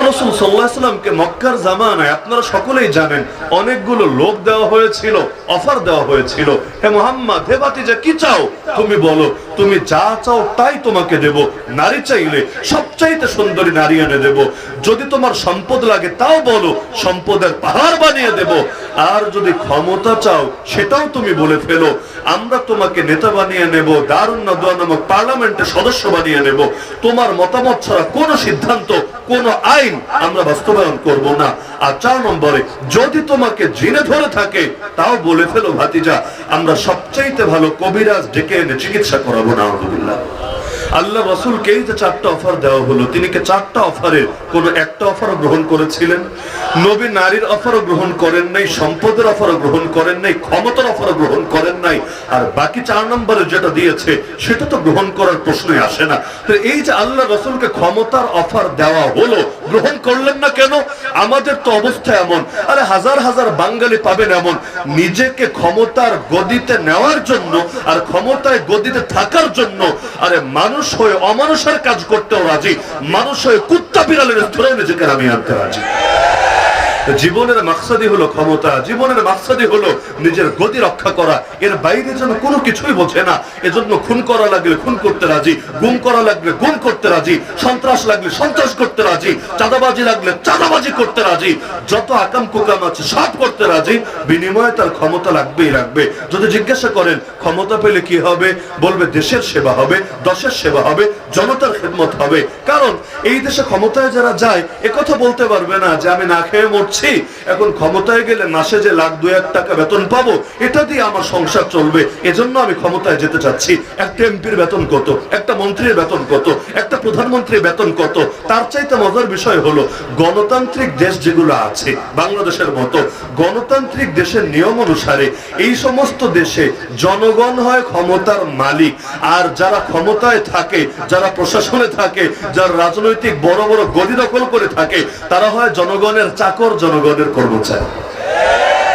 রাসূল সাল্লাল্লাহু আলাইহি সাল্লামকে মক্কার জামানায় আপনারা সকলেই জানেন অনেকগুলো লোভ দেওয়া হয়েছিল, অফার দেওয়া হয়েছিল। হে মুহাম্মদ, হে ভাতিজা, কি চাও তুমি বলো, তুমি যা চাও তাই তোমাকে দেব। নারী চাইলে সবচাইতে সুন্দরী নারী এনে দেব। যদি তোমার সম্পদ লাগে তাও বলো, সম্পদের পাহাড় বানিয়ে দেব। আর যদি ক্ষমতা চাও সেটাও তুমি বলে ফেলো, আমরা তোমাকে নেতা বানিয়ে নেব, দারুন নাদওয়া নামক পার্লামেন্টের সদস্য বানিয়ে নেব। তোমার মতামত ছাড়া কোনো সিদ্ধান্ত, কোনো আইন আমরা বাস্তবায়ন করব না। আর 4 নম্বরে, যদি তোমাকে জিনে ধরে থাকে তাও বলে ফেলো ভাতিজা, আমরা সবচাইতে ভালো কবিরাজ ডেকে এনে চিকিৎসা করাবো। নাউযুবিল্লাহ। আল্লাহ রাসূলকে এই যে 4টা অফার দেওয়া হলো, তিনি কি 4টা অফারের কোন একটা অফারও গ্রহণ করেছিলেন? নবী নারীর অফারও গ্রহণ করেন নাই, সম্পদের অফারও গ্রহণ করেন নাই, ক্ষমতার অফারও গ্রহণ করেন নাই। আর বাকি 4 নম্বরে যেটা দিয়েছে সেটা তো গ্রহণ করার প্রশ্নই আসে না। তো এই যে আল্লাহ রাসূলকে ক্ষমতার অফার দেওয়া হলো, গ্রহণ করলেন না কেন? আমাদের তো অবস্থা এমন, আরে হাজার হাজার বাঙালি পাবেন এমন নিজেকে ক্ষমতার গদিতে নেওয়ার জন্য আর ক্ষমতায় গদিতে থাকার জন্য আরে মানুষ হয়ে অমানুষের কাজ করতেও রাজি, মানুষ হয়ে কুত্তা বিড়ালের ধরে নিজেকে নামিয়ে আনতে রাজি। জীবনের মাকসাদই হলো ক্ষমতা, জীবনের মাকসাদই হলো নিজের গতি রক্ষা করা, এর বাইরে যেন কোনো কিছুই বোঝে না। এজন্য খুন করা লাগলে খুন করতে রাজি, গুম করা লাগলে গুম করতে রাজি, সন্ত্রাস লাগলে সন্ত্রাস করতে রাজি, চাঁদাবাজি লাগলে চাঁদাবাজি করতে রাজি, যত আকাম কুকাম আছে সব করতে রাজি, বিনিময়ে তার ক্ষমতা লাগবেই লাগবে। যদি জিজ্ঞাসা করেন ক্ষমতা পেলে কি হবে, বলবে দেশের সেবা হবে, দশের সেবা হবে, জনতার খেদমত হবে। কারণ এই দেশে ক্ষমতায় যারা যায় একথা বলতে পারবে না যে আমি না খেয়ে মরছি, এখন ক্ষমতায় গেলে মাসে যে লাখ 2-1 টাকা বেতন পাবো, এটা দিয়ে আমার সংসার চলবে, এজন্য আমি ক্ষমতায় যেতে চাচ্ছি। একটা এমপির বেতন কত, একটা মন্ত্রীর বেতন কত, একটা প্রধানমন্ত্রীর বেতন কত? তার চাইতে মজার বিষয় হলো গণতান্ত্রিক দেশ যেগুলো আছে, বাংলাদেশের মতো গণতান্ত্রিক দেশের নিয়ম অনুসারে এই সমস্ত দেশে জনগণ হয় ক্ষমতার মালিক, আর যারা ক্ষমতায় থাকে, যারা প্রশাসনে থাকে, যারা রাজনৈতিক বড় বড় গদি দখল করে থাকে, তারা হয় জনগণের চাকর, জনগণের কর্মচারী।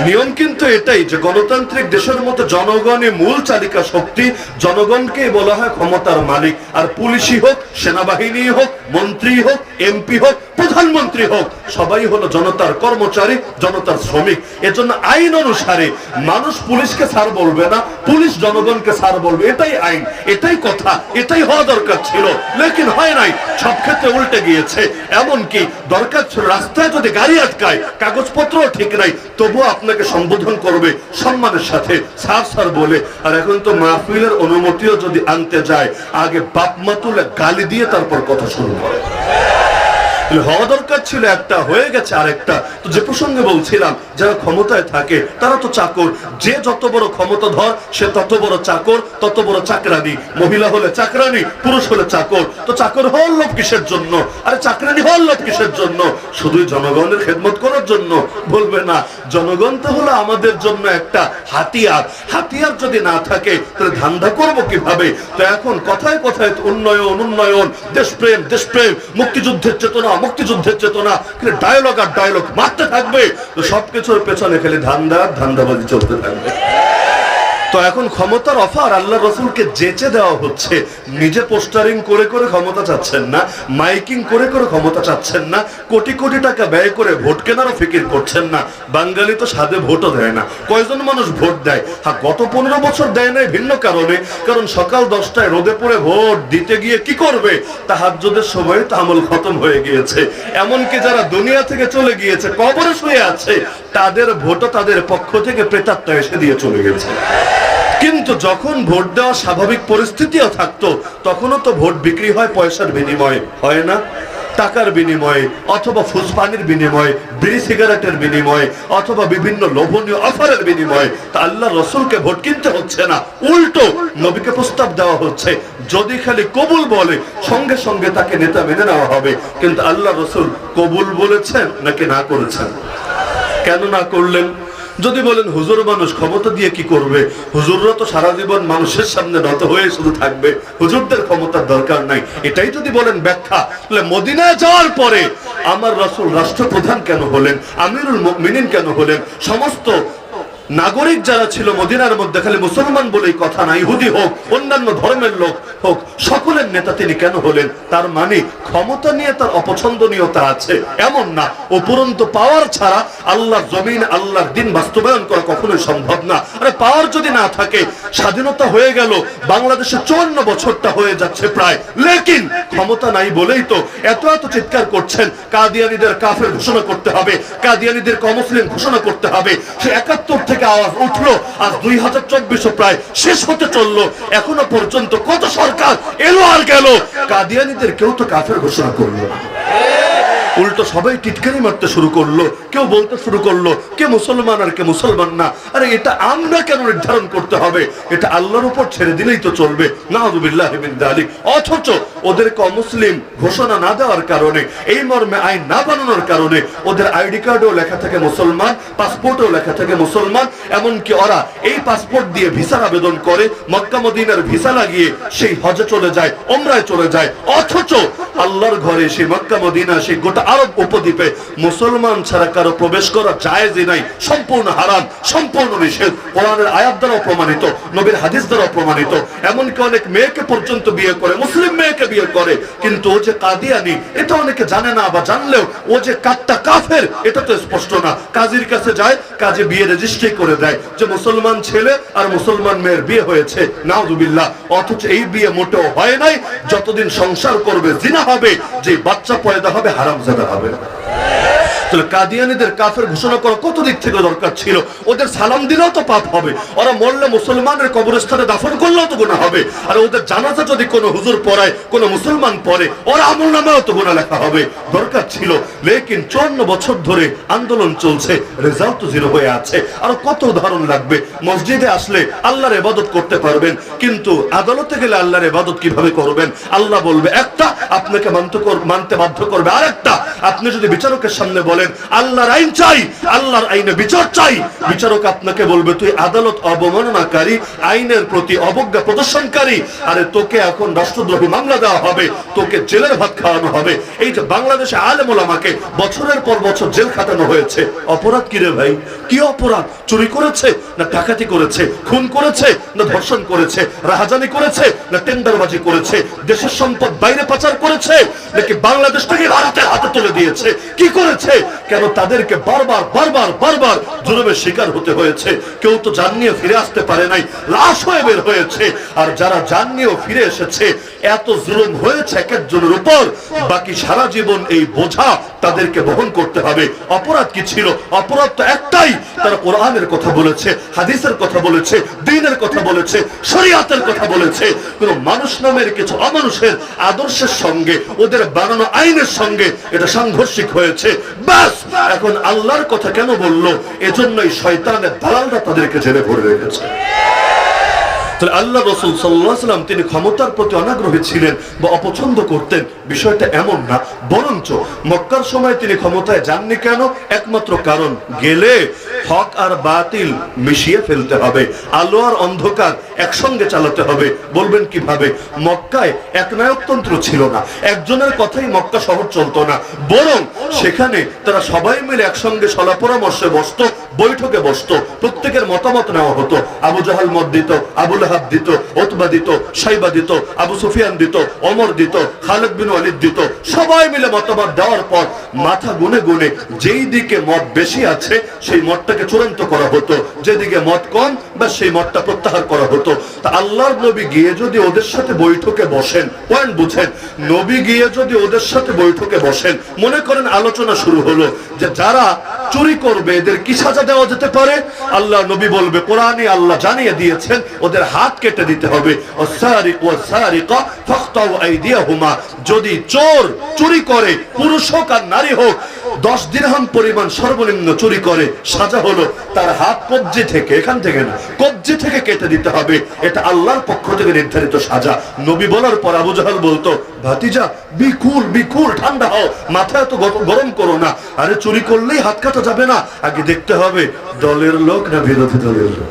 নিয়ম কিন্তু এটাই যে গণতান্ত্রিক দেশের মতো জনগণই মূল চালিকা শক্তি, জনগণকে বলা হয় ক্ষমতার মালিক। আর পুলিশই হোক, সেনাবাহিনী হোক, মন্ত্রী হোক, এমপি হোক, প্রধানমন্ত্রী হোক, সবাই হলো জনতার কর্মচারী, জনতার শ্রমিক। এজন্য আইন অনুসারে মানুষ পুলিশকে স্যার বলবে না, পুলিশ জনগণকে স্যার বলবে। এটাই আইন, এটাই কথা, এটাই হওয়া দরকার ছিল, লেকিন হয় নাই। সব ক্ষেত্রে উল্টে গিয়েছে। এমনকি দরকার ছিল রাস্তায় যদি গাড়ি আটকায়, কাগজপত্র ঠিক নাই, তবুও আপনাকে সম্বোধন করবে সম্মানের সাথে, স্যার স্যার বলে। আর এখন তো মাহফিলের অনুমতিও যদি আনতে যায়, আগে বাপ মা তুলে গালি দিয়ে তারপর কথা শুরু করে। হওয়া দরকার ছিল একটা, হয়ে গেছে আরেকটা। তো যে প্রসঙ্গে বলছিলাম, যারা ক্ষমতায় থাকে তারা তো চাকর, যে যত বড় ক্ষমতাধর সে তত বড় চাকর, তত বড় চাকরানি। মহিলা হলে চাকরানি, পুরুষ হলে চাকর। তো চাকর হওয়ার লোভ কিসের জন্য? আরে চাকরানি হওয়ার লোভ কিসের জন্য? শুধুই জনগণের খেদমত করার জন্য? বলবে না, জনগণ তো হলো আমাদের জন্য একটা হাতিয়ার। হাতিয়ার যদি না থাকে তাহলে ধান্দা করবো কিভাবে? তো এখন কথায় কথায় উন্নয়ন উন্নয়ন, দেশপ্রেম দেশপ্রেম, মুক্তিযুদ্ধের চেতনা মুক্তিযুদ্ধের চেতনা, ডায়লগ আর ডায়লগ মারতে থাকবে। তো সবকিছুর পেছনে খালি ধান্দাবাজি চলতে থাকবে। তো এখন ক্ষমতার অফার আল্লাহ রাসূলকে যেচে দেওয়া হচ্ছে। নিজে পোস্টারিং করে করে ক্ষমতা চাচ্ছেন না, মাইকিং করে করে ক্ষমতা চাচ্ছেন না, কোটি কোটি টাকা ব্যয় করে ভোট কেনারও ফিকির করছেন না। বাঙালি তো সাধে ভোটও দেয় না। কয়জন মানুষ ভোট দেয়? হ্যাঁ, গত 15 বছর দেয় নাই ভিন্ন কারণে। কারণ সকাল 10টায় রোদে পড়ে ভোট দিতে গিয়ে কি করবে? তাহাজ্জুদের সময় তাহাম্মুল খতম হয়ে গিয়েছে। এমনকি যারা দুনিয়া থেকে চলে গিয়েছে, কবরে শুয়ে আছে, তাদের ভোটও তাদের পক্ষ থেকে প্রেতাত্মা এসে দিয়ে চলে গেছে। কিন্তু যখন ভোট দেওয়া স্বাভাবিক পরিস্থিতিও থাকতো, তখনও তো ভোট বিক্রি হয় পয়সার বিনিময়ে, হয় না? টাকার বিনিময়ে, অথবা ফুসপানির বিনিময়ে, বিড়ি সিগারেটের বিনিময়ে, অথবা বিভিন্ন লোভনীয় অফারের বিনিময়ে। তা আল্লাহ রাসূলকে ভোট কিনতে হচ্ছে না, উল্টো নবীকে প্রস্তাব দেওয়া হচ্ছে। যদি খালি কবুল বলে, সঙ্গে সঙ্গে তাকে নেতা মেনে নেওয়া হবে। কিন্তু আল্লাহ রাসূল কবুল বলেছেন নাকি না করেছেন? কেন না করলেন? যদি বলেন হুজুর মানুষ ক্ষমতা দিয়ে কি করবে, হুজুররা তো সারা জীবন মানুষের সামনে নত হয়ে শুধু থাকবে, হুজুরদের ক্ষমতার দরকার নাই, এটাই যদি বলেন ব্যাখ্যা, তাহলে মদিনায় যাওয়ার পরে আমার রাসূল রাষ্ট্রপ্রধান কেন হলেন, আমিরুল মুমিনিন কেন হলেন? সমস্ত নাগরিক যারা ছিল মদিনার মধ্যে, খালি মুসলমান বলেই কথা না, ইহুদি হোক অন্যান্য ধর্মের লোক হোক, সকলের নেতা তিনি কেন হলেন? তার মানে ক্ষমতা নিয়ে তার অপছন্দনীয়তা আছে এমন না। উপরন্ত পাওয়ার ছাড়া আল্লাহর জমিন, আল্লাহর দিন বাস্তবায়ন করা কখনোই সম্ভব না। আরে পাওয়ার যদি না থাকে, স্বাধীনতা হয়ে গেল, বাংলাদেশে 54 বছরটা হয়ে যাচ্ছে প্রায়, লেকিন ক্ষমতা নাই বলেই তো এত এত চিৎকার করছেন কাদিয়ানীদের কাফের ঘোষণা করতে হবে, কাদিয়ানীদের অমুসলিম ঘোষণা করতে হবে। সে 71 থেকে আওয়াজ উঠলো, আজ 2024 প্রায় শেষ হতে চললো, এখনো পর্যন্ত কত সরকার এলো আর গেল, কাদিয়ানীদের কেউ তো কাফের ঘোষণা করলো না। উল্টো সবাই টিটকারি মারতে শুরু করলো, কেউ বলতে শুরু করলো কে মুসলমান আর কে মুসলমান না। আরে এটা আমরা কেন নির্ধারণ করতে হবে? এটা আল্লাহর উপর ছেড়ে দিলেই তো চলবে। নাউযুবিল্লাহি মিন যালিক। অথচ ওদেরকে অমুসলিম ঘোষণা না দেওয়ার কারণে, এই মর্মে আইন না বানানোর কারণে ওদের আইডি কার্ডেও লেখা থাকে মুসলমান, পাসপোর্টেও লেখা থাকে মুসলমান। এমনকি ওরা এই পাসপোর্ট দিয়ে ভিসার আবেদন করে, মক্কা মদিনার ভিসা লাগিয়ে সেই হজে চলে যায়, ওমরায় চলে যায়। অথচ আল্লাহর ঘরে সেই মক্কা মদিনা, সেই গোটা আরব উপদ্বীপে মুসলমান ছাড়া কারো প্রবেশ করা জায়েজই নাই, সম্পূর্ণ হারাম, সম্পূর্ণ নিষেধ। কোরআনের আয়াত দ্বারা প্রমাণিত, নবীর হাদিস দ্বারা প্রমাণিত। এমনকি অনেক মেয়েকে পর্যন্ত বিয়ে করে, মুসলিম মেয়েকে বিয়ে করে, কিন্তু ও যে কাদিয়ানি এটা অনেকে জানে না, বা জানলেও ও যে কাট্টা কাফের এটা তো স্পষ্ট না। কাজীর কাছে যায়, কাজী বিয়ে রেজিস্ট্রি করে দেয় যে মুসলমান ছেলে আর মুসলমান মেয়ের বিয়ে হয়েছে, নাউযুবিল্লাহ। অথচ এই বিয়ে মোটেও হয় নাই। যতদিন সংসার করবে জিনা হবে, যে বাচ্চা পয়দা হবে হারামজাদা হবে। কাদিয়ানীদের কাফের ঘোষণা করা কত দিক থেকে দরকার ছিল। ওদের সালাম দিলেও তো পাপ হবে, ওরা মরলে মুসলমানের কবরস্থানে দাফন করলেও তো গুনাহ হবে। আর ওদের জানাজা যদি কোনো হুজুর পড়ায়, কোনো মুসলমান পড়ে, ওরা আমলনামায়ও তো গুনাহ লেখা হবে। দরকার ছিল, লেকিন 54 বছর ধরে আন্দোলন চলছে, রেজাল্ট তো জিরো হয়ে আছে। আর কত উদাহরণ লাগবে। মসজিদে আসলে আল্লাহর ইবাদত করতে পারবেন, কিন্তু আদালতে গেলে আল্লাহর ইবাদত কিভাবে করবেন? আল্লাহ বলবে একটা, আপনাকে মানতে বাধ্য করবে আরেকটা। আপনি যদি বিচারকের সামনে বলেন আল্লাহর আইন চাই, আল্লাহর আইনে বিচার চাই, বিচারক আপনাকে বলবে তুই আদালত অবমাননাকারী, আইনের প্রতি অবজ্ঞা প্রদর্শনকারী, আরে তোকে এখন রাষ্ট্রদ্রোহী মামলা দেওয়া হবে, তোকে জেলের ভাত খাওয়ানো হবে। এই যে বাংলাদেশে আলেম ওলামাকে বছরের পর বছর জেল খাটানো হয়েছে, অপরাধ কি রে ভাই? কি অপরাধ? চুরি করেছে না ডাকাতি করেছে, খুন করেছে না ধর্ষণ করেছে, রাহাজানি করেছে না টেন্ডারবাজি করেছে, দেশের সম্পদ বাইরে পাচার করেছে নাকি বাংলাদেশ থেকে ভারতের হাতে তুলে দিয়েছে? কি করেছে? কেন তাদেরকে বারবার বারবার বারবার জুলুমের শিকার হতে হয়েছে? কেউ তো জান নিয়ে ফিরে আসতে পারে নাই, লাশ হয়ে বের হয়েছে। আর যারা জান নিয়েও ফিরে এসেছে, এত জুলুম হয়েছে এক একজনের উপর, বাকি সারা জীবন এই বোঝা তাদেরকে বহন করতে হবে। অপরাধ কি ছিল? অপরাধ তো একটাই, তারা কোরআনের কথা বলেছে, হাদিসের কথা বলেছে, দ্বীনের কথা বলেছে, শরীয়তের কথা বলেছে। কোন মানুষ নামের কিছু অমানুষের আদর্শের সঙ্গে, ওদের বানানো আইনের সঙ্গে এটা সাংঘর্ষিক হয়েছে। বাস, এখন আল্লাহর কথা কেন বললো? এজন্যই শয়তানের দালালরা তাদেরকে জেলে ভরে রেখেছে। আল্লাহ রাসূল সাল্লাল্লাহু আলাইহি ওয়াসাল্লাম তিনি ক্ষমতার প্রতি অনাগ্রহী ছিলেন বা অপছন্দ করতেন, বিষয়টা এমন না। বরঞ্চ মক্কার সময় তিনি ক্ষমতায় যাননি কেন? একমাত্র কারণ, গেলে হক আর বাতিল মিশিয়ে ফেলতে হবে, আলো আর অন্ধকার একসঙ্গে চালাতে হবে। বলবেন কিভাবে? মক্কায় একনায়কতন্ত্র ছিল না, একজনের কথাই মক্কা শহর চলতো না, বরং সেখানে তারা সবাই মিলে একসঙ্গে সলা পরামর্শে বসত, বৈঠকে বসত, প্রত্যেকের মতামত নেওয়া হতো। আবু জাহাল মত দিত, আবু লাহাব দিত, উতবা দিত, শাইবা দিত, আবু সুফিয়ান দিত, ওমর দিত, খালিদ বিন ওয়ালিদ দিত। সবাই মিলে মতামত দেওয়ার পর মাথা গুনে গুনে যেই দিকে মত বেশি আছে সেই মতটাকে চূড়ান্ত করা হতো, যেদিকে মত কম বা সেই মতটা প্রত্যাহার করা হতো। তা আল্লাহর নবী গিয়ে যদি ওদের সাথে বৈঠকে বসেন, পয়েন্ট বুঝেন, নবী গিয়ে যদি ওদের সাথে বৈঠকে বসেন, মনে করেন আলোচনা শুরু হলো যে যারা চুরি করবে এদের কি সাজা দেওয়া যেতে পারে? আল্লাহ নবী বলবে, কোরআনে আল্লাহ জানিয়ে দিয়েছেন ওদের হাত কেটে দিতে হবে। যদি চোর চুরি করে, পুরুষ হোক আর নারী হোক, 10 দিরহাম পরিমাণ সর্বনিম্ন চুরি করে, সাজা হলো তার হাত কবজি থেকে, এখান থেকে না, কবজি থেকে কেটে দিতে হবে। এটা আল্লাহর পক্ষ থেকে নির্ধারিত সাজা। নবী বলার পর আবু জাহাল বলতো, ভাতিজা বিকুল ঠান্ডা হও, মাথা এত গরম করো না। আরে চুরি করলেই হাত কাটা যাবে না, আগে দেখতে হবে দলের লোক না বিরোধী দলের লোক।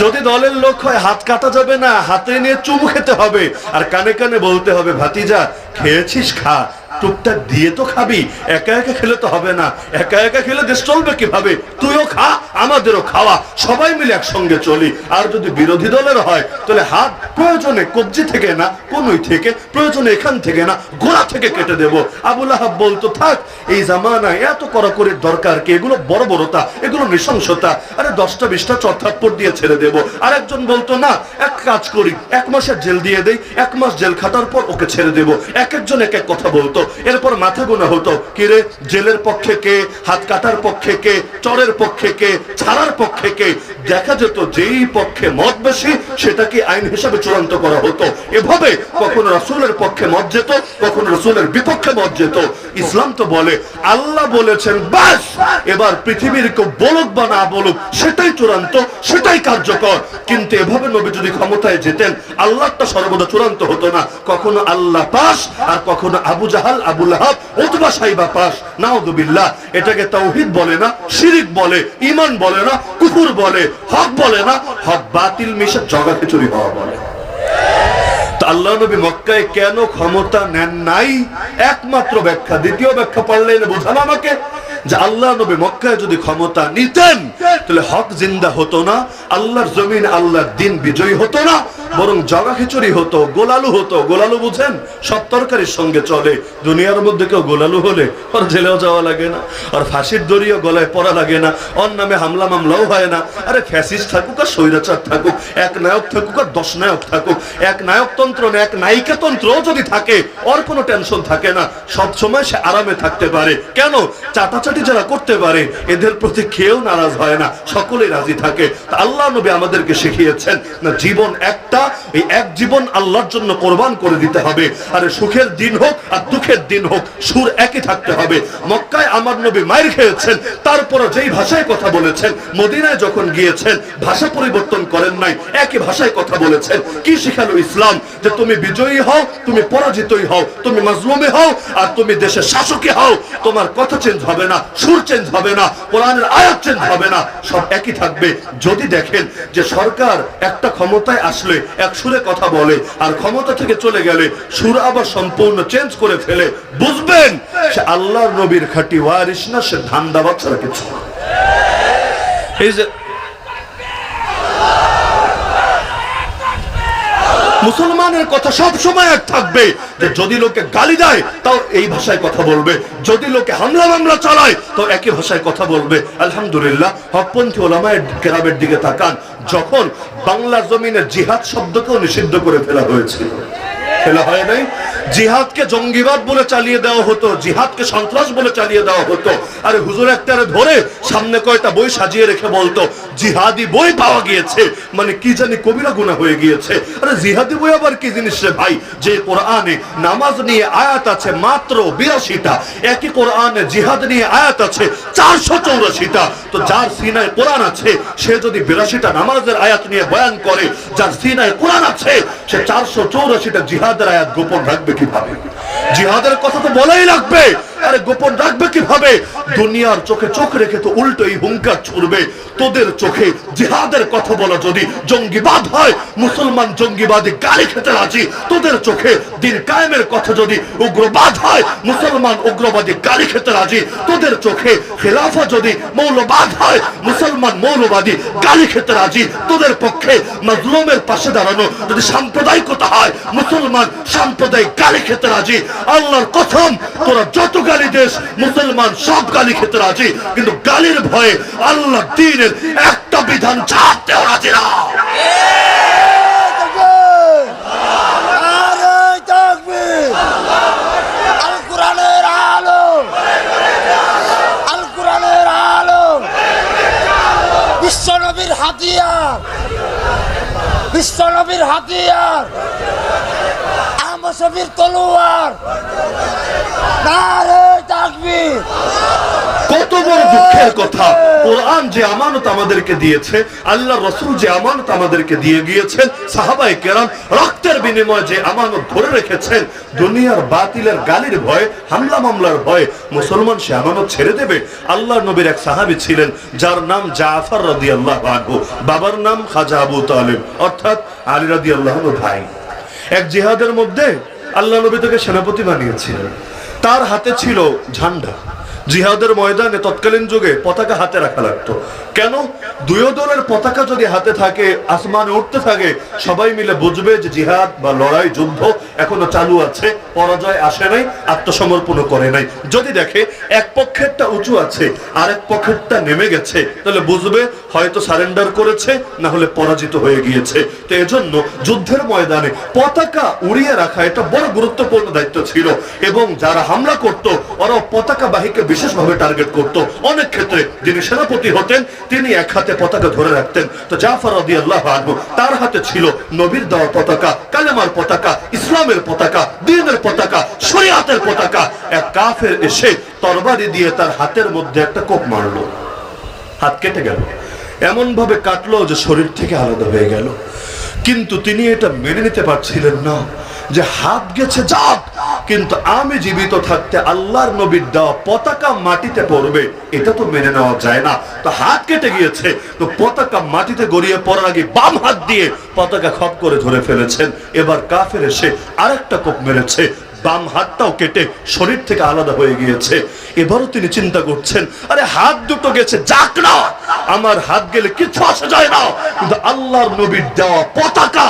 যদি দলের লোক হয় হাত কাটা যাবে না, হাতে নিয়ে চুমু খেতে হবে, আর কানে কানে বলতে হবে, ভাতিজা খেয়েছিস খা, টুকটাক দিয়ে তো খাবি, একা একা খেলে তো হবে না, একা একা খেলে দেশ চলবে কিভাবে? তুইও খা আমাদেরও খাওয়া, সবাই মিলে একসঙ্গে চলি। আর যদি বিরোধী দলের হয় তাহলে হাত প্রয়োজনে কবজি থেকে না, কনুই থেকে, প্রয়োজনে এখান থেকে না, গোড়া থেকে কেটে দেব। আবু লাহাব বলতো, থাক, এই জামানায় এত কড়াকড়ির দরকার কি? এগুলো বর্বরতা, এগুলো নৃশংসতা। আরে 10টা 20টা চড়থাপ্পড় দিয়ে ছেড়ে দেব। আর একজন বলতো, না, এক কাজ করি, 1 মাসের জেল দিয়ে দেই, 1 মাস জেল খাটার পর ওকে ছেড়ে দেব। এক একজন এক এক কথা বলতো। এরপর মাথা গোনা হতো, কিরে, জেলের পক্ষে কে, হাত কাটার পক্ষে কে, চরের পক্ষে কে, ছাড়ার পক্ষে কে? দেখা যেত যেই পক্ষে মত বেশি সেটাকে আইন হিসাবে চূড়ান্ত করা হতো। এভাবে কখনো রাসূলের পক্ষে মত যেত, কখনো রাসূলের বিপক্ষে মত যেত। ইসলাম তো বলে, আল্লাহ বলেছেন, বাস, এবার পৃথিবীর কেউ বলুক বা না বলুক সেটাই চূড়ান্ত, সেটাই কার্যকর। কিন্তু এভাবে নবী যদি ক্ষমতায় যেতেন, আল্লাহটা সর্বদা চূড়ান্ত হতো না। কখনো আল্লাহ পাস, আর কখনো আবু জাহাল, আবু লাহাব, উতবা সাইবা পাস। নাউযুবিল্লাহ। এটাকে তাওহীদ বলে না, শিরিক বলে, ঈমান বলে না, কুফর বলে, হক বলে না, হক বাতিল মিশে জগা খিচুড়ি হওয়া বলে। আল্লাহ নবী মক্কায় কেন ক্ষমতা নেন নাই? একমাত্র ব্যাখ্যা, দ্বিতীয় ব্যাখ্যা পারলে বোঝানো আমাকে, যে আল্লাহ নবী মক্কায় যদি ক্ষমতা নিতেন তাহলে হক জিন্দা হতো না, আল্লাহর জমিন, আল্লাহর দিন বিজয়ী হতো না, বরং জগা খিচুড়ি হতো, গোলালু হতো। গোলালু বুঝেন? সব তরকারির সঙ্গে চলে। দুনিয়ার মধ্যে কেউ গোলালু হলে ওর জেলেও যাওয়া লাগে না, আর ফাঁসির দড়িও গলায় পড়া লাগে না, ওর নামে হামলা মামলাও হয় না। আরে ফ্যাসিস্ট থাকুক আর স্বৈরাচার থাকুক, এক নায়ক থাকুক আর 10 নায়ক থাকুক, এক নায়কতন্ত্র না এক নায়িকাতন্ত্র যদি থাকে, ওর কোনো টেনশন থাকে না, সব সময় সে আরামে থাকতে পারে। কেন? চাটাচাটি যারা করতে পারে এদের প্রতি কেউ নারাজ হয় না, সকলেই রাজি থাকে। আল্লাহ নবী আমাদেরকে শিখিয়েছেন, না, জীবন একটা, এই এক জীবন আল্লাহর জন্য কোরবান করে দিতে হবে। আর সুখের দিন হোক আর দুঃখের দিন হোক, সুর একই থাকতে হবে। মক্কায় আমার নবী মাইর খেয়েছেন, তারপর যেই ভাষায় কথা বলেছেন, মদিনায় যখন গিয়েছেন ভাষা পরিবর্তন করেন নাই, একই ভাষায় কথা বলেছেন। কি শিখালো ইসলাম? যে তুমি বিজয়ী হও, তুমি পরাজিতই হও, তুমি মাজলুমে হও আর তুমি দেশের শাসকই হও, তোমার কথা চেঞ্জ হবে না, সুর চেঞ্জ হবে না, কোরআনের আয়াত চেঞ্জ হবে না, সব একই থাকবে। যদি দেখেন যে সরকার একটা ক্ষমতায় আসলে এক সুরে কথা বলে, আর ক্ষমতা থেকে চলে গেলে সুর আবার সম্পূর্ণ চেঞ্জ করে ফেলে, বুঝবেন সে আল্লাহর নবীর খাঁটি ওয়ারিস না, সে ধান্দাবাজ ছাড়া কিছু না। এই যে মুসলমানের কথা সব সময় এক থাকবে, যে যদি লোকে গালি দেয় তাও এই ভাষায় কথা বলবে, যদি লোকে হামলা মামলা চালায় তো একই ভাষায় কথা বলবে। আলহামদুলিল্লাহ, হকপন্থী ওলামায়ে কেরামের দিকে তাকান, যখন বাংলার জমিনে জিহাদ শব্দকেও নিষিদ্ধ করে ফেলা হয়েছিল, ফেলা হয় নাই? জিহাদকে জঙ্গিবাদ বলে চালিয়ে দেওয়া হতো, জিহাদকে সন্ত্রাস বলে চালিয়ে দেওয়া হতো। আরে হুজুর একটারে ধরে সামনে কয়টা বই সাজিয়ে রেখে বলতো, জিহাদি বই পাওয়া গিয়েছে, মানে কি জানি কবিরা গুনাহ হয়ে গিয়েছে। আরে জিহাদি বই আবার কি জিনিস রে ভাই? যে কোরআনে নামাজ নিয়ে আয়াত আছে মাত্র 82টা, একই কোরআনে জিহাদ নিয়ে আয়াত আছে 484টা। তো যার সিনায় কোরআন আছে সে যদি 82টা নামাজের আয়াত নিয়ে বয়ান করে, যার সিনায় কোরআন আছে সে 484টা জিহাদের আয়াত গোপন রাখবে কিভাবে? জিহাদের কথা তো বলাই লাগবে, আরে গোপন রাখবে কিভাবে? দুনিয়ার চোখে চোখ রেখে তো উল্টোই হুঙ্কার ছুড়বে। তোদের চোখে জিহাদের কথা বলা যদি জঙ্গিবাদ হয়, মুসলমান জঙ্গিবাদী গালি খেতে রাজি। তোদের চোখে দিন কায়েমের কথা যদি উগ্রবাদ হয়, মুসলমান উগ্রবাদী গালি খেতে রাজি। তোদের চোখে খেলাফা যদি মৌলবাদ হয়, মুসলমান মৌলবাদী গালি খেতে রাজি। তোদের পক্ষে মাজলুমের পাশে দাঁড়ানো যদি সাম্প্রদায়িকতা হয়, মুসলমান সাম্প্রদায়িক গালি খেতে রাজি। আল্লাহর কসম, তোরা যত গালি দেশ, মুসলমান সব গালি খেতে রাজি, কিন্তু গালির ভয়ে আল্লাহ দ্বীনের একটা বিধান ছাড়তেও রাজি না। বিশ্বনবীর হাতিয়ার, বিশ্বনবীর হাতিয়ার, আমসবীর তলোয়ার, নারে তাকবীর। কত বড় দুঃখের কথা! কোরআন যে আমানত আমাদেরকে দিয়েছে, আল্লাহ রাসূল যে আমানত আমাদেরকে দিয়ে গিয়েছেন, সাহাবায়ে কেরাম রক্তের বিনিময়ে যে আমানত ধরে রেখেছেন, দুনিয়ার বাতিলের গালির ভয়ে, হামলা মামলার ভয়ে মুসলমান সে আমানত ছেড়ে দেবে? আল্লাহর নবীর এক সাহাবী ছিলেন যার নাম জাফর রাদিয়াল্লাহু আনহু, বাবার নাম খাজা আবু তালিব, অর্থাৎ আলী রাদিয়াল্লাহু আনহু ভাই। এক জিহাদের মধ্যে আল্লাহ নবী তাকে সেনাপতি বানিয়েছিলেন, তার হাতে ছিল ঝান্ডা। জিহাদের ময়দানে তৎকালীন যুগে পতাকা হাতে রাখা লাগতো। কেন? দুই দলের পতাকা যদি হাতে থাকে, আসমানে উঠতে থাকে, সবাই মিলে বুঝবে যে জিহাদ বা লড়াই যুদ্ধ এখনো চালু আছে, পরাজয় আসে নাই, আত্মসমর্পণ করে নাই। যদি দেখে এক পক্ষেরটা উঁচু আছে আর এক পক্ষেরটা নেমে গেছে, তাহলে বুঝবে হয়তো সারেন্ডার করেছে, না হলে পরাজিত হয়ে গিয়েছে। তো এজন্য যুদ্ধের ময়দানে পতাকা উড়িয়ে রাখা এটা বড় গুরুত্বপূর্ণ দায়িত্ব ছিল। এবং যারা হামলা করত ওরা পতাকা বাহীকে বিশেষভাবে টার্গেট করত। অনেক ক্ষেত্রে যিনি সেনাপতি হতেন তিনি এক হাতে পতাকা ধরে রাখতেন। তো জাফর রাদিয়াল্লাহু আনহু তার হাতে ছিল নবীর দেওয়া পতাকা, কালেমার পতাকা, ইসলামের পতাকা, দ্বীনের পতাকা, শরিয়াতের পতাকা। এক কাফের এসে তরবারি দিয়ে তার হাতের মধ্যে একটা কোপ মারলো, হাত কেটে গেল। এমন ভাবে কাটলো যে শরীর থেকে আলাদা হয়ে গেল। কিন্তু তিনি এটা মেনে নিতে পারছিলেন না যে হাত গেছে যাক, কিন্তু আমি জীবিত থাকতে আল্লাহর নবীর দেওয়া পতাকা মাটিতে পড়বে, এটা তো মেনে নেওয়া যায় না। তো হাত কেটে গিয়েছে, তো পতাকা মাটিতে গড়িয়ে পড়ার আগে বাম হাত দিয়ে পতাকা খপ করে ধরে ফেলেছেন। এবার কাফের এসে আরেকটা কোপ মেরেছে, বাম হাতটাও কেটে শরীর থেকে আলাদা হয়ে গিয়েছে। এবারও তিনি চিন্তা করছেন, আরে হাত দুটো গেছে যাক না, আমার হাত গেলে কিছু আসে যায় না, কিন্তু আল্লাহর নবীর দেওয়া পতাকা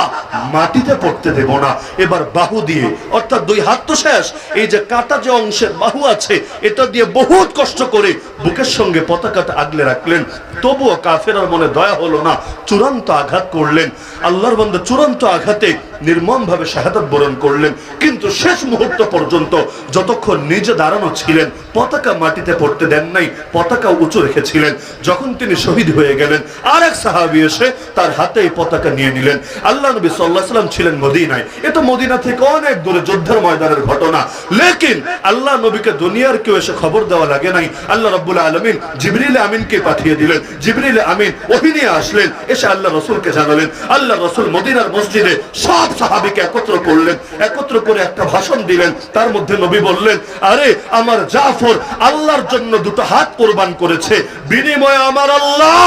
মাটিতে পড়তে দেব না। এবার বাহু দিয়ে, অর্থাৎ দুই হাত তো শেষ, এই যে কাটা যে অংশের বাহু আছে এটা দিয়ে বহুত কষ্ট করে বুকের সঙ্গে পতাকাটা আগলে রাখলেন। তবুও কাফেরার মনে দয়া হলো না, চূড়ান্ত আঘাত করলেন। আল্লাহর বান্দা চূড়ান্ত আঘাতে নির্মম ভাবে শাহাদাত বরণ করলেন। কিন্তু শেষ মুহূর্ত পর্যন্ত যতক্ষণ নিজে দাঁড়ানো ছিলেন পতাকা মাটিতে পড়তে দেন নাই, পতাকা উঁচু রেখেছিলেন। যখন তিনি শহীদ হয়ে গেলেন আর এক সাহাবী এসে তার হাতে এই পতাকা নিয়ে নিলেন। আল্লাহ নবী সাল্লাল্লাহু আলাইহি ওয়াসাল্লাম ছিলেন মদিনায়, এটা মদিনা থেকে অনেক দূরে যুদ্ধের ময়দানের ঘটনা। লেকিন আল্লাহ নবীকে দুনিয়ার কেউ এসে খবর দেওয়া লাগে নাই। আল্লাহ রাব্বুল আলামিন জিবরিল আমিনকে পাঠিয়ে দিলেন। জিবরিল আমিন ওহী নিয়ে আসলেন, এসে আল্লাহ রাসূলকে জানালেন। আল্লাহ রাসূল মদিনার মসজিদে সব সাহাবীকে একত্র করলেন, একত্র করে একটা ভাষণ দিলেন। তার মধ্যে নবী বললেন, আরে আমার জাফর আল্লাহর জন্য দুটো হাত কুরবান করেছে, বিনিময়ে আমার আল্লাহ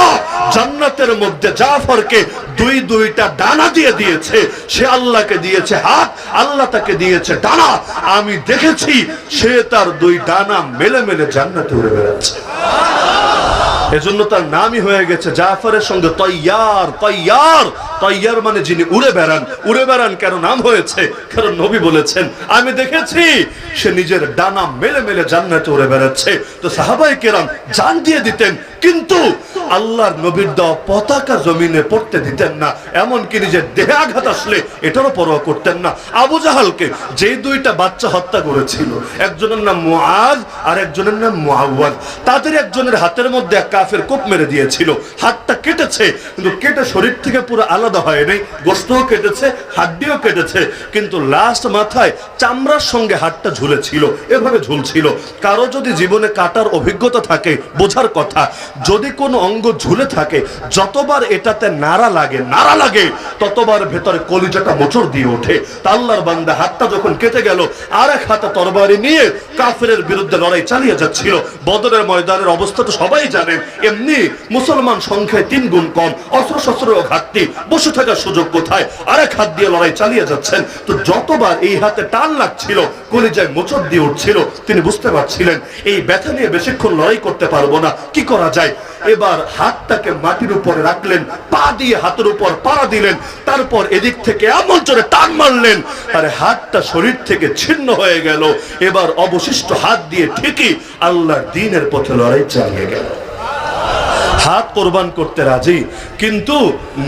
জান্নাতের মধ্যে জাফরকে দুইটা ডানা দিয়ে দিয়েছে। সে আল্লাহকে দিয়েছে হাত, আল্লাহ তাকে দিয়েছে ডানা। আমি দেখেছি সে তার দুই ডানা মেলে মেলে জান্নাতে উড়ে বেড়াচ্ছে। এজন্য তার নামই হয়ে গেছে জাফরের সঙ্গে তৈয়ার। তৈয়ার, তৈয়ার মানে যিনি উড়ে বেড়ান। উড়ে বেড়ান কেন নাম হয়েছে? কারণ নবী বলেছেন আমি দেখেছি সে নিজের ডানা মেলে মেলে জান্নাতে উড়ে বেড়াচ্ছে। তো সাহাবায়ে কেরাম জান দিয়ে দিতেন, কিন্তু আল্লাহর নবীর দেওয়া পতাকা জমিনে পড়তে দিতেন না। এমনকি নিজের দেহে আঘাত আসলে এটারও পরোয়া করতেন না। আবু জাহালকে যে দুইটা বাচ্চা হত্যা করেছিল, একজনের নাম মুআজ আর একজনের নাম মুআওয়াজ, তাদের একজনের হাতের মধ্যে এক কাফের কোপ মেরে দিয়েছিল। হাতটা কেটেছে, কিন্তু কেটে শরীর থেকে পুরো আলাদা হয়নি, গোশতও কেটেছে, হাড্ডিও কেটেছে, কিন্তু লাস্ট মাথায় চামড়ার সঙ্গে হাতটা ঝুলেছিল, এভাবে ঝুলছিল। কারো যদি জীবনে কাটার অভিজ্ঞতা থাকে বোঝার কথা, যদি কোনো অঙ্গ ঝুলে থাকে যতবার এটাতে নাড়া লাগে ততবার ভেতরে কলিজাটা মোচড় দিয়ে ওঠে। আল্লাহর বান্দা হাতটা যখন কেটে গেল আর এক হাতে তরবারি নিয়ে কাফেরের বিরুদ্ধে লড়াই চালিয়ে যাচ্ছিল। বদরের ময়দানের অবস্থা তো সবাই জানেন, এমনি মুসলমান সংখ্যায় 3 গুণ কম, অস্ত্র শস্ত্রেরও ঘাটতি, বসে থাকার সুযোগ কোথায়, আর এক হাত দিয়ে লড়াই চালিয়ে যাচ্ছেন। তো যতবার এই হাতে টান লাগছিল কলিজায় মোচড় দিয়ে উঠছিল। তিনি বুঝতে পারছিলেন এই ব্যথা নিয়ে বেশিক্ষণ লড়াই করতে পারবো না, কি করা যায়। এবার হাতটাকে মাটির উপরে রাখলেন, পা দিয়ে হাতের উপর পাড়া দিলেন, তারপর এদিক থেকে এমন জোরে টান মারলেন আরে হাতটা শরীর থেকে ছিন্ন হয়ে গেল। এবার অবশিষ্ট হাত দিয়ে ঠিকই আল্লাহর দ্বীনের পথে লড়াই চালিয়ে গেল। হাত কোরবান করতে রাজি, কিন্তু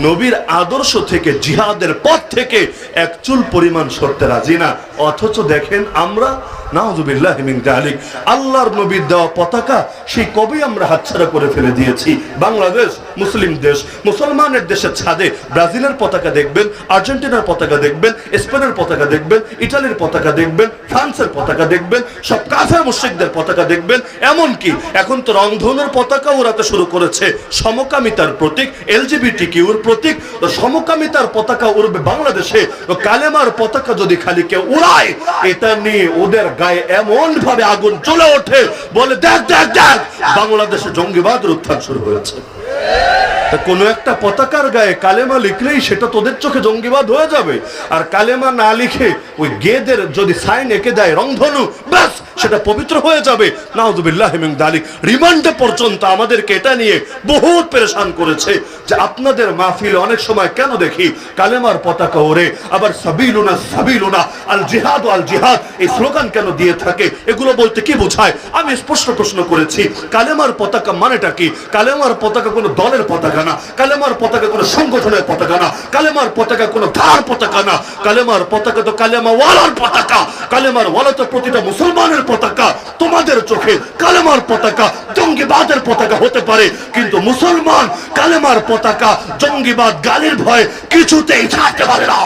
নবীর আদর্শ থেকে, জিহাদের পথ থেকে এক চুল পরিমাণ সরতে রাজি না। অথচ দেখেন আমরা নাউযুবিল্লাহি মিন যালিক আল্লাহর নবীর দেওয়া পতাকা সেই কবে আমরা হাতছাড়া করে ফেলে দিয়েছি। বাংলাদেশ মুসলিম দেশ, মুসলমানের দেশের ছাদে ব্রাজিলের পতাকা দেখবেন, আর্জেন্টিনার পতাকা দেখবেন, স্পেনের পতাকা দেখবেন, ইটালির পতাকা দেখবেন, ফ্রান্সের পতাকা দেখবেন, সব কাফের মুশরিকদের পতাকা দেখবেন। এমনকি এখন তো রংধনুর পতাকা উড়াতে শুরু করেছে, সমকামিতার প্রতীক, এলজিবিটিকিউর প্রতীক। তো সমকামিতার পতাকা উড়বে বাংলাদেশে, তো কালেমার পতাকা যদি খালি কেউ উড়ায় এটা নিয়ে ওদের গায়ে এমন ভাবে আগুন জ্বলে ওঠে, বলে দেখ দেখ দেখ বাংলাদেশে জঙ্গিবাদের উত্থান শুরু হয়েছে। তা কোনো একটা পতাকার গায়ে কালেমা লিখলেই সেটা তোদের চোখে জঙ্গিবাদ হয়ে যাবে, আর কালেমা না লিখে ওই গেদের যদি সাইন এঁকে দেয় রংধনু, ব্যাস সেটা পবিত্র হয়ে যাবে। নাউযুবিল্লাহ মিন যালিক। রিমান্ডে পর্যন্ত আমাদেরকে এটা নিয়ে বহুত পেরেশান করেছে যে আপনাদের মাহফিলে অনেক সময় কেন দেখি কালেমার পতাকা ওড়ে, আবার সাবিলুনা সাবিলুনা আল জিহাদ আল জিহাদ এই স্লোগান কেন দিয়ে থাকে? এগুলো বলতে কি বোঝায়? আমি স্পষ্ট প্রশ্ন করেছি, কালেমার পতাকা মানেটা কি? কালেমার পতাকা কোনো দলের পতাকা না, কালেমার পতাকা কোনো সংগঠনের পতাকা না, কালেমার পতাকা কোনো ধার পতাকা না, কালেমার পতাকা তো কালেমা ওয়ালার পতাকা, কালেমার ওয়ালা তো প্রতিটা মুসলমানের পতাকা। তোমাদের চোখে কালেমার পতাকা জঙ্গিবাদের পতাকা হতে পারে, কিন্তু মুসলমান কালেমার পতাকা জঙ্গিবাদ গালির ভয়ে কিছুতেই ছাড়তে পারে না।